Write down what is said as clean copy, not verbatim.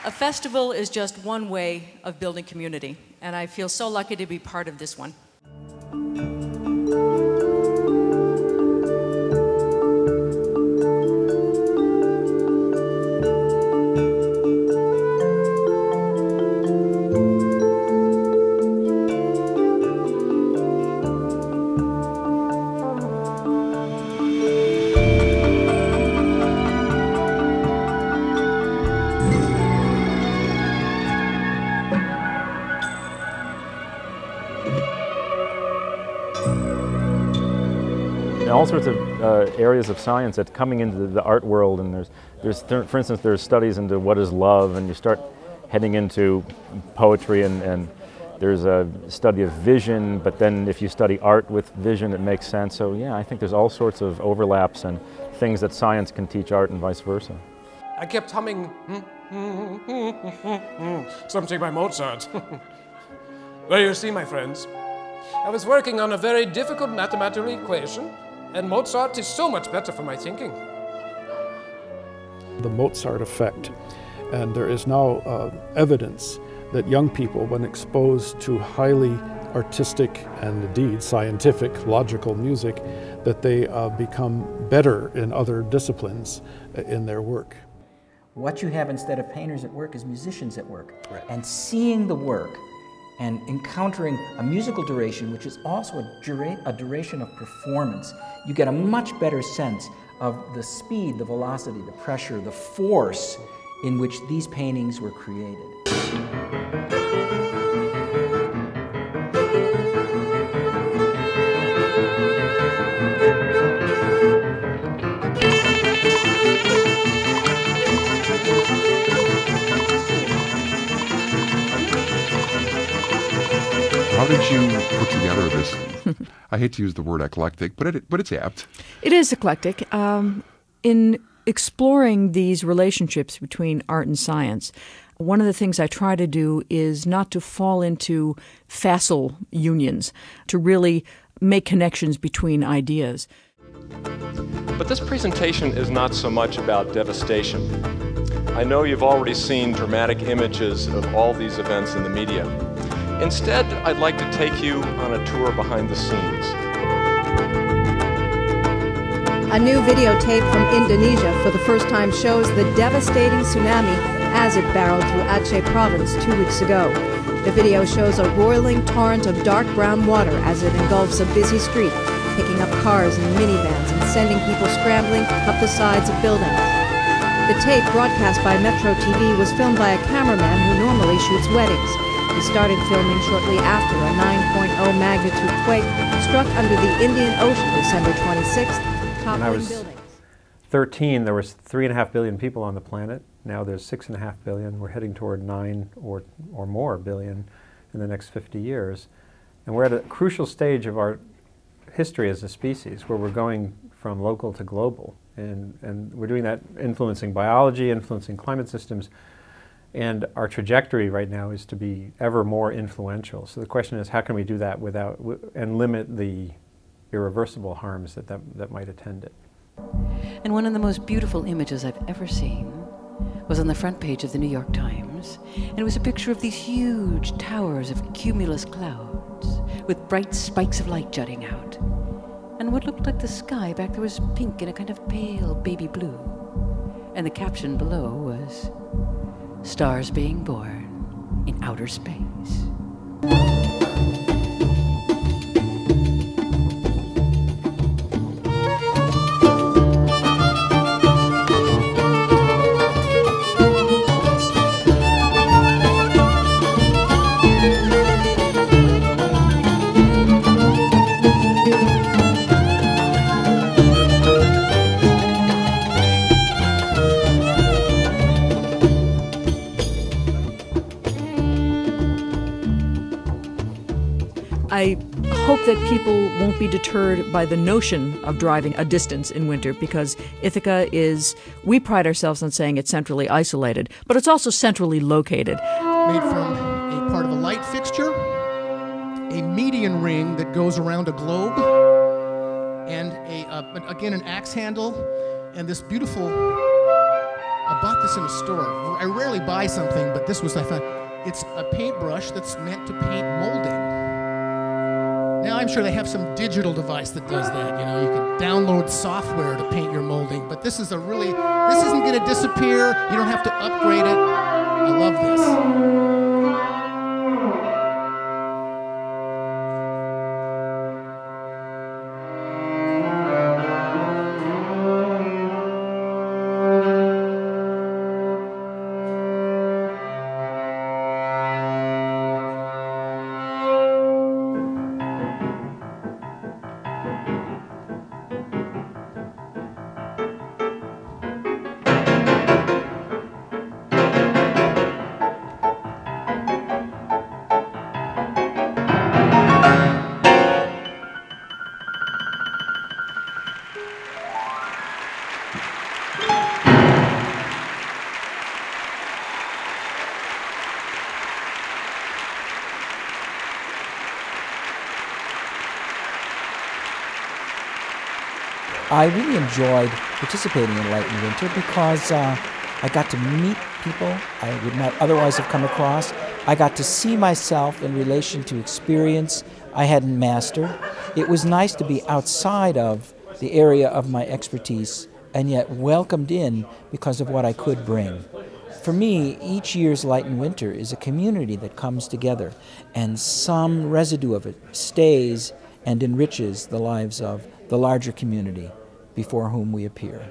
A festival is just one way of building community, and I feel so lucky to be part of this one. All sorts of areas of science that's coming into the art world, and for instance, there's studies into what is love, and you start heading into poetry, and there's a study of vision, but then if you study art with vision, it makes sense. So yeah, I think there's all sorts of overlaps and things that science can teach art and vice versa. I kept humming something by Mozart. Well, you see, my friends, I was working on a very difficult mathematical equation, and Mozart is so much better for my thinking. The Mozart effect. And there is now evidence that young people, when exposed to highly artistic and indeed scientific, logical music, that they become better in other disciplines in their work. What you have instead of painters at work is musicians at work. Right. And seeing the work and encountering a musical duration, which is also a duration of performance, you get a much better sense of the speed, the velocity, the pressure, the force in which these paintings were created. How did you put together this? I hate to use the word eclectic, but it's apt. It is eclectic. In exploring these relationships between art and science, one of the things I try to do is not to fall into facile unions, to really make connections between ideas. But this presentation is not so much about devastation. I know you've already seen dramatic images of all these events in the media. Instead, I'd like to take you on a tour behind the scenes. A new videotape from Indonesia for the first time shows the devastating tsunami as it barreled through Aceh province 2 weeks ago. The video shows a roiling torrent of dark brown water as it engulfs a busy street, picking up cars and minivans and sending people scrambling up the sides of buildings. The tape, broadcast by Metro TV, was filmed by a cameraman who normally shoots weddings. He started filming shortly after a 9.0 magnitude quake struck under the Indian Ocean December 26th, toppling buildings. When I was 13, there was 3.5 billion people on the planet. Now there's 6.5 billion. We're heading toward 9 or more billion in the next 50 years. And we're at a crucial stage of our history as a species where we're going from local to global. And we're doing that influencing biology, influencing climate systems. And our trajectory right now is to be ever more influential. So the question is, how can we do that without and limit the irreversible harms that might attend it? And one of the most beautiful images I've ever seen was on the front page of the New York Times. And it was a picture of these huge towers of cumulus clouds with bright spikes of light jutting out. And what looked like the sky back there was pink and a kind of pale baby blue. And the caption below was, "Stars being born in outer space." I hope that people won't be deterred by the notion of driving a distance in winter, because Ithaca we pride ourselves on saying it's centrally isolated, but it's also centrally located. Made from a part of a light fixture, a median ring that goes around a globe, and again an axe handle, and this beautiful I bought this in a store. I rarely buy something, but this was, I found, it's a paintbrush that's meant to paint molding. Now I'm sure they have some digital device that does that. You know, you can download software to paint your molding, but this is a really, this isn't going to disappear. You don't have to upgrade it. I love this. I really enjoyed participating in Light and Winter because I got to meet people I would not otherwise have come across. I got to see myself in relation to experience I hadn't mastered. It was nice to be outside of the area of my expertise and yet welcomed in because of what I could bring. For me, each year's Light and Winter is a community that comes together, and some residue of it stays and enriches the lives of the larger community before whom we appear.